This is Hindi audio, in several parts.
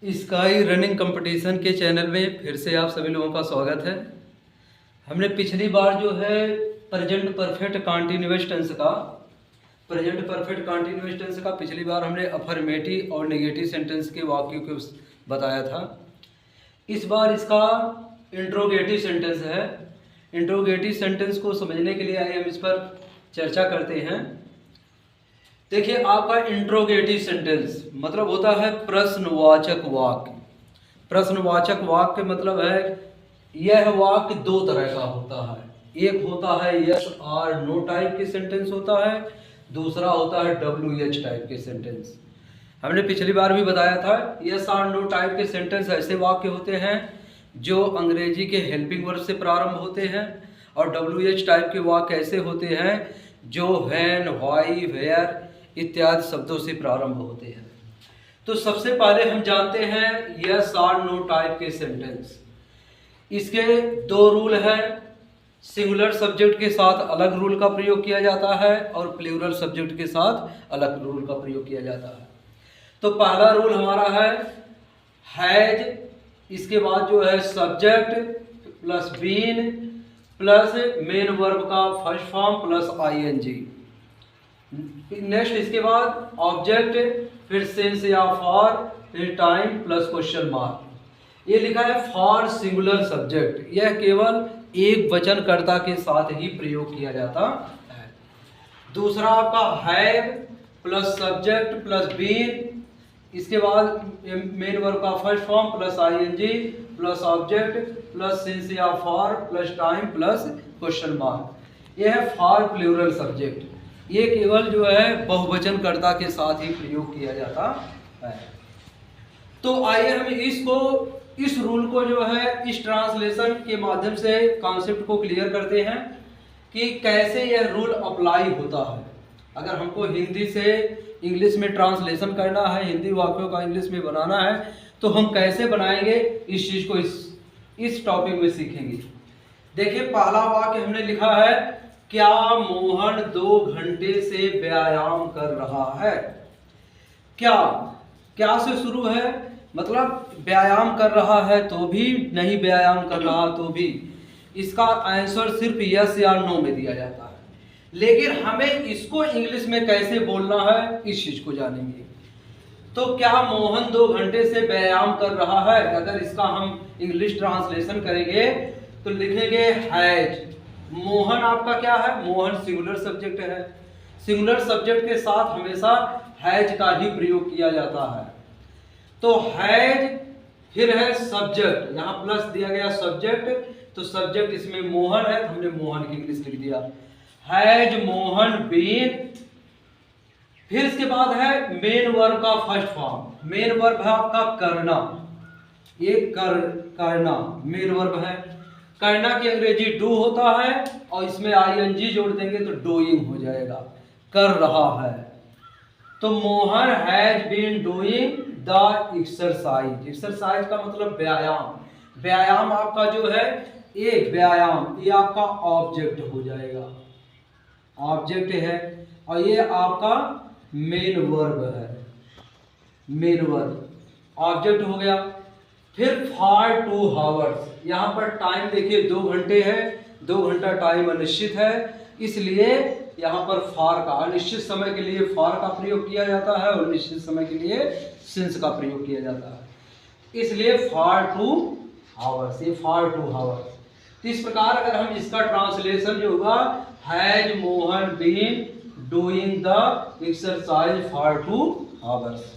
स्काई रनिंग कंपटीशन के चैनल में फिर से आप सभी लोगों का स्वागत है। हमने पिछली बार जो है प्रेजेंट परफेक्ट कंटीन्यूअस टेंस का पिछली बार हमने अफर्मेटिव और नेगेटिव सेंटेंस के वाक्यों को बताया था। इस बार इसका इंट्रोगेटिव सेंटेंस है। इंट्रोगेटिव सेंटेंस को समझने के लिए आइए हम इस पर चर्चा करते हैं। देखिए, आपका इंट्रोगेटिव सेंटेंस मतलब होता है प्रश्नवाचक वाक्य। प्रश्नवाचक वाक्य मतलब है यह वाक्य दो तरह का होता है। एक होता है यस और नो टाइप के सेंटेंस होता है, दूसरा होता है WH टाइप के सेंटेंस। हमने पिछली बार भी बताया था यस और नो टाइप के सेंटेंस ऐसे वाक्य होते हैं जो अंग्रेजी के हेल्पिंग वर्ब से प्रारंभ होते हैं, और WH टाइप के वाक्य ऐसे होते हैं जो व्हेन, व्हाई, वेयर इत्यादि शब्दों से प्रारंभ होते हैं। तो सबसे पहले हम जानते हैं यस और नो टाइप के सेंटेंस। इसके दो रूल हैं। सिंगुलर सब्जेक्ट के साथ अलग रूल का प्रयोग किया जाता है और प्लूरल सब्जेक्ट के साथ अलग रूल का प्रयोग किया जाता है। तो पहला रूल हमारा है हैज, इसके बाद जो है subject plus been plus main verb का first form plus ING। Next इसके बाद ऑब्जेक्ट, फिर सेंस या फॉर, फिर टाइम प्लस क्वेश्चन मार्क। ये लिखा है फॉर सिंगुलर सब्जेक्ट, यह केवल एक वचनकर्ता के साथ ही प्रयोग किया जाता है। दूसरा आपका have plus subject plus been, इसके बाद मेन वर्ब का first form plus ING plus object plus since या for plus time plus question mark. यह है फॉर प्लूरल सब्जेक्ट। ये केवल जो है बहुवचनकर्ता के साथ ही प्रयोग किया जाता है। तो आइए हम इस रूल को जो है इस ट्रांसलेशन के माध्यम से कॉन्सेप्ट को क्लियर करते हैं कि कैसे यह रूल अप्लाई होता है। अगर हमको हिंदी से इंग्लिश में ट्रांसलेशन करना है, हिंदी वाक्यों का इंग्लिश में बनाना है, तो हम कैसे बनाएंगे इस चीज को इस टॉपिक में सीखेंगे। देखिए, पहला वाक्य हमने लिखा है क्या मोहन 2 घंटे से व्यायाम कर रहा है। क्या से शुरू है, मतलब व्यायाम कर रहा है तो भी, नहीं व्यायाम कर रहा तो भी। इसका आंसर सिर्फ यस या नो में दिया जाता है। लेकिन हमें इसको इंग्लिश में कैसे बोलना है इस चीज को जानेंगे। तो क्या मोहन 2 घंटे से व्यायाम कर रहा है, अगर इसका हम इंग्लिश ट्रांसलेशन करेंगे तो लिखेंगे हैज। मोहन आपका क्या है, मोहन सिंगुलर सब्जेक्ट है। सिंगुलर सब्जेक्ट के साथ हमेशा हैज का ही प्रयोग किया जाता है। तो हैज, फिर है सब्जेक्ट, यहाँ प्लस दिया गया सब्जेक्ट, तो सब्जेक्ट इसमें मोहन है तो हमने मोहन की इंग्लिश लिख दिया हैज मोहन बीन। फिर इसके बाद है मेन वर्ब का फर्स्ट फॉर्म। मेन वर्ब है आपका करना, ये करना मेन वर्ब है। करना की अंग्रेजी डू होता है और इसमें ING जोड़ देंगे तो डूइंग हो जाएगा, कर रहा है। तो Mohan has been doing the exercise. Exercise का मतलब व्यायाम। व्यायाम आपका जो है एक व्यायाम, ये आपका ऑब्जेक्ट हो जाएगा, ऑब्जेक्ट है, और ये आपका मेन वर्ब है। मेन वर्ब ऑब्जेक्ट हो गया। फिर फॉर 2 आवर्स, यहाँ पर टाइम देखिए 2 घंटे है, 2 घंटा टाइम अनिश्चित है, इसलिए यहाँ पर फॉर का, अनिश्चित समय के लिए फॉर का प्रयोग किया जाता है और निश्चित समय के लिए सिंस का प्रयोग किया जाता है, इसलिए फॉर 2 आवर्स, ये फॉर 2 आवर्स। तो इस प्रकार अगर हम इसका ट्रांसलेशन जो होगा has Mohan been doing the exercise for 2 hours.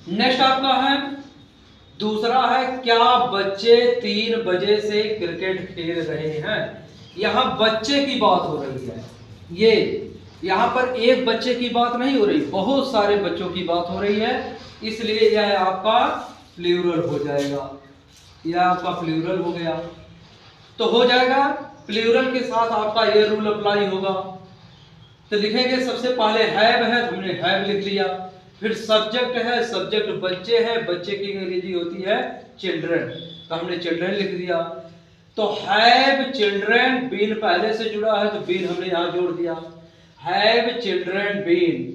Next आपका है दूसरा है क्या बच्चे 3 बजे से क्रिकेट खेल रहे हैं। यहाँ बच्चे की बात हो रही है, ये यहाँ पर एक बच्चे की बात नहीं हो रही, बहुत सारे बच्चों की बात हो रही है, इसलिए यह आपका प्लूरल हो जाएगा। यह आपका प्लूरल हो गया। तो हो जाएगा प्लूरल के साथ आपका यह रूल अप्लाई होगा। तो लिखेंगे सबसे पहले हैव है, हमने हैव लिख लिया। फिर सब्जेक्ट है, सब्जेक्ट बच्चे है, बच्चे की अंग्रेजी होती है चिल्ड्रन, तो हमने चिल्ड्रन लिख दिया। तो हैव चिल्ड्रन, बीन पहले से जुड़ा है तो बीन हमने यहाँ जोड़ दिया, हैव चिल्ड्रन बीन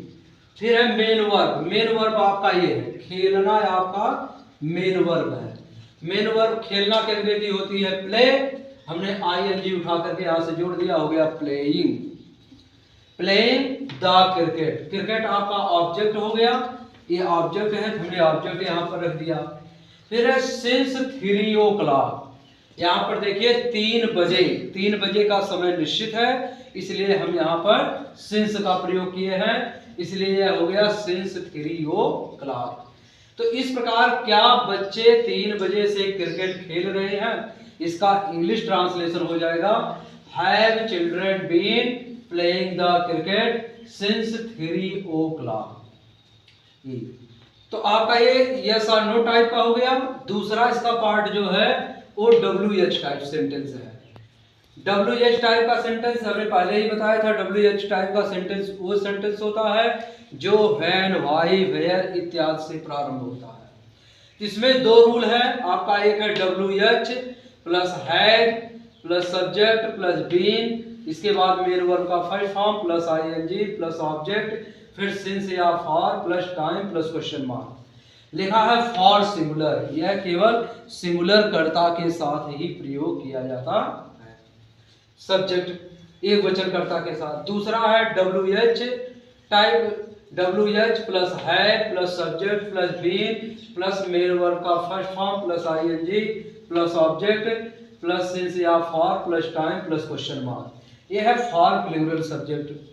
फिर है मेन वर्ब। मेन वर्ब आपका ये है, खेलना आपका मेन वर्ब है। मेन वर्ब खेलना की अंग्रेजी होती है प्ले। हमने आईएनजी उठा करके यहां से जोड़ दिया, हो गया playing. Playing the cricket. Cricket आपका ऑब्जेक्ट हो गया, ये ऑब्जेक्ट है, हमने ऑब्जेक्ट यहां पर रख दिया। फिर है सिंस 3 o'clock। यहाँ पर देखिए 3 बजे, 3 बजे का समय निश्चित है, इसलिए हम यहाँ पर सिंस का प्रयोग किए हैं, इसलिए यह हो गया सिंस 3 o'clock। तो इस प्रकार क्या बच्चे 3 बजे से क्रिकेट खेल रहे हैं, इसका इंग्लिश ट्रांसलेशन हो जाएगा have children been playing the cricket since 3 o'clock। तो आपका ये यस और नो टाइप का हो गया। दूसरा इसका पार्ट जो है वो WH टाइप सेंटेंस है। WH टाइप का सेंटेंस हमने पहले ही बताया था। WH टाइप का सेंटेंस वो सेंटेंस होता है जो व्हेन, व्हाई, वेयर इत्यादि से प्रारंभ होता है। इसमें 2 रूल है आपका, एक है WH plus had plus subject plus been, इसके बाद मेन वर्ब का first form plus ING plus object, फिर सिंस या for plus time plus question mark. लिखा है फॉर सिंगुलर, यह केवल सिंगुलर कर्ता के साथ ही प्रयोग किया जाता है, सब्जेक्ट एक वचन कर्ता के साथ। दूसरा है WH टाइप, WH प्लस है plus subject plus been plus main verb का first form plus ING plus object plus since या for plus time plus question mark. यह है फॉर प्लूरल सब्जेक्ट।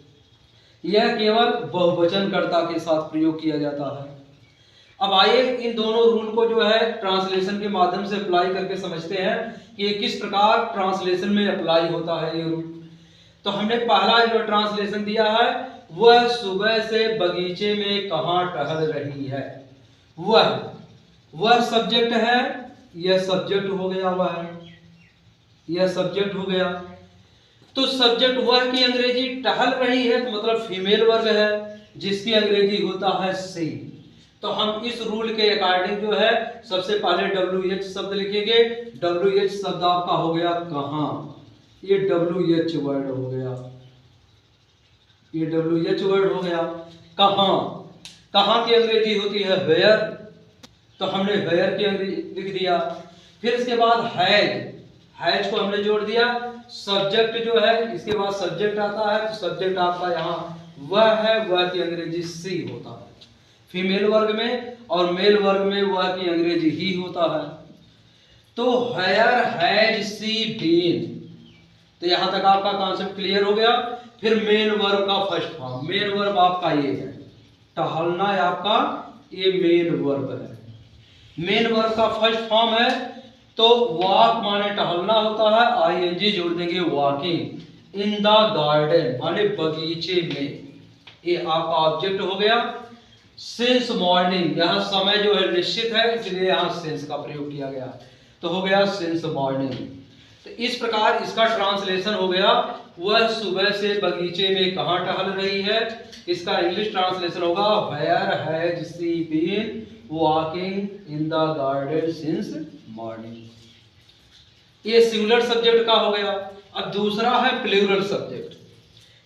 यह केवल बहुवचन कर्ता के साथ प्रयोग किया जाता है। अब आइए इन दोनों रूल को जो है ट्रांसलेशन के माध्यम से अप्लाई करके समझते हैं कि ये किस प्रकार ट्रांसलेशन में अप्लाई होता है ये रूल। तो हमने पहला जो ट्रांसलेशन दिया है, वह सुबह से बगीचे में कहां टहल रही है। वह सब्जेक्ट है, यह सब्जेक्ट हो गया, यह सब्जेक्ट हो गया। तो सब्जेक्ट वह की अंग्रेजी टहल रही है, तो मतलब फीमेल वर्ग है, जिसकी अंग्रेजी होता है सी। तो हम इस रूल के अकॉर्डिंग जो है सबसे पहले WH शब्द लिखेंगे। WH शब्द आपका हो गया कहां, ये WH वर्ड हो गया, ये WH वर्ड हो गया कहां। कहां की अंग्रेजी होती है वेयर, तो हमने वेयर की अंग्रेजी लिख दिया। फिर इसके बाद हैज को हमने जोड़ दिया। सब्जेक्ट जो है इसके बाद सब्जेक्ट आता है, तो सब्जेक्ट आपका यहाँ वह है, वह की अंग्रेजी सी होता है फीमेल वर्ग में, और मेल वर्ग में वह की अंग्रेजी ही होता है। तो वेयर हैज सी बीन, तो यहां तक आपका कॉन्सेप्ट क्लियर हो गया। फिर मेन वर्ब का फर्स्ट फॉर्म, मेन वर्ब आपका ये है, टहलना आपका ये मेन वर्ब है। मेन वर्ब का फर्स्ट फॉर्म है, तो वॉक माने टहलना होता है, आईएनजी जोड़ देंगे वॉकिंग इन द गार्डन माने बगीचे में, ये आपका ऑब्जेक्ट हो गया। सिंस मॉर्निंग, यहाँ समय जो है निश्चित है, इसलिए यहाँ सिंस का प्रयोग किया गया, तो हो गया सिंस मॉर्निंग। तो इस प्रकार इसका ट्रांसलेशन हो गया वह सुबह से बगीचे में कहां टहल रही है। इसका इंग्लिश ट्रांसलेशन होगा where has she been walking in the garden since morning. ये सिंगुलर सब्जेक्ट का हो गया। अब दूसरा है प्लूरल सब्जेक्ट,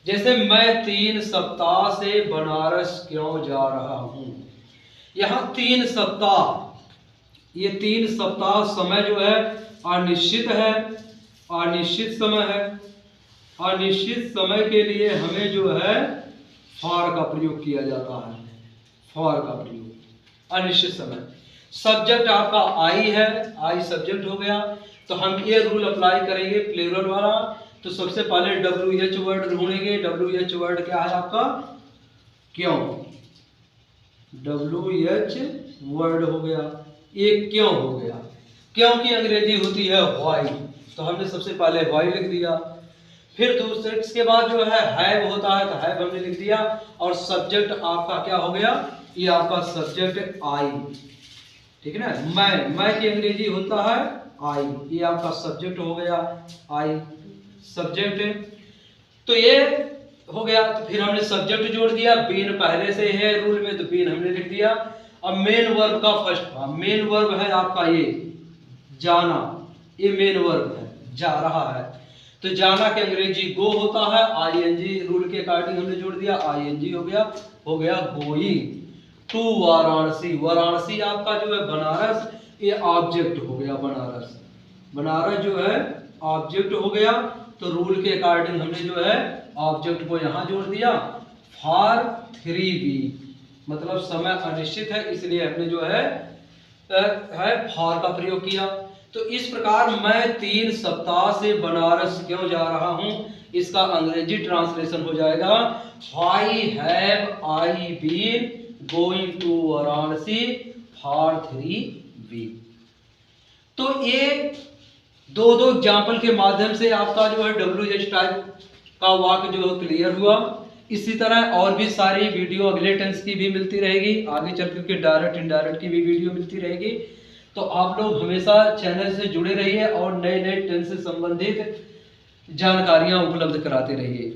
जैसे मैं 3 सप्ताह से बनारस क्यों जा रहा हूं। यहां 3 सप्ताह, ये 3 सप्ताह समय जो है अनिश्चित है, अनिश्चित समय है। अनिश्चित समय के लिए हमें जो है फॉर का प्रयोग किया जाता है, फॉर का प्रयोग अनिश्चित समय। सब्जेक्ट आपका आई है, आई सब्जेक्ट हो गया, तो हम ये रूल अप्लाई करेंगे प्लूरल वाला। तो सबसे पहले WH वर्ड ढूंढेंगे। WH वर्ड क्या है आपका क्यों, WH वर्ड हो गया, ये क्यों हो गया। क्यों की अंग्रेजी होती है व्हाई, तो हमने सबसे पहले व्हाई लिख दिया। फिर दूसरे इसके बाद जो है हैव होता है, तो हैव हमने लिख दिया। और सब्जेक्ट आपका क्या हो गया, ये आपका सब्जेक्ट आई, ठीक है ना। मैं की अंग्रेजी होता है आई, ये आपका सब्जेक्ट हो गया आई, सब्जेक्ट। तो ये हो गया। तो फिर हमने सब्जेक्ट जोड़ दिया, बीन पहले से है रूल में, तो बीन हमने लिख दिया। अब मेन वर्ब का फर्स्ट फॉर्म, मेन वर्ब है आपका ये जाना, ये मेन वर्ब है, जा रहा है। तो जाना के अंग्रेजी गो होता है, आईएनजी रूल के अकॉर्डिंग हमने जोड़ दिया, आईएनजी हो गया गोइंग टू वाराणसी। वाराणसी आपका जो है बनारस, ये ऑब्जेक्ट हो गया बनारस। बनारस जो है ऑब्जेक्ट हो गया, तो रूल के अकॉर्डिंग हमने जो है ऑब्जेक्ट को यहां जोड़ दिया। फॉर 3 वीक मतलब समय अनिश्चित है, इसलिए हमने जो है फॉर का प्रयोग किया। तो इस प्रकार मैं 3 सप्ताह से बनारस क्यों जा रहा हूं, इसका अंग्रेजी ट्रांसलेशन हो जाएगा why have I been going to Varanasi for 3 week. तो ये दो एग्जाम्पल के माध्यम से आपका जो है WH टाइप का वाक्य जो है क्लियर हुआ। इसी तरह और भी सारी वीडियो अगले टेंस की भी मिलती रहेगी, आगे चल करके डायरेक्ट इनडायरेक्ट की भी वीडियो मिलती रहेगी। तो आप लोग हमेशा चैनल से जुड़े रहिए और नए टेंस से संबंधित जानकारियां उपलब्ध कराते रहिए।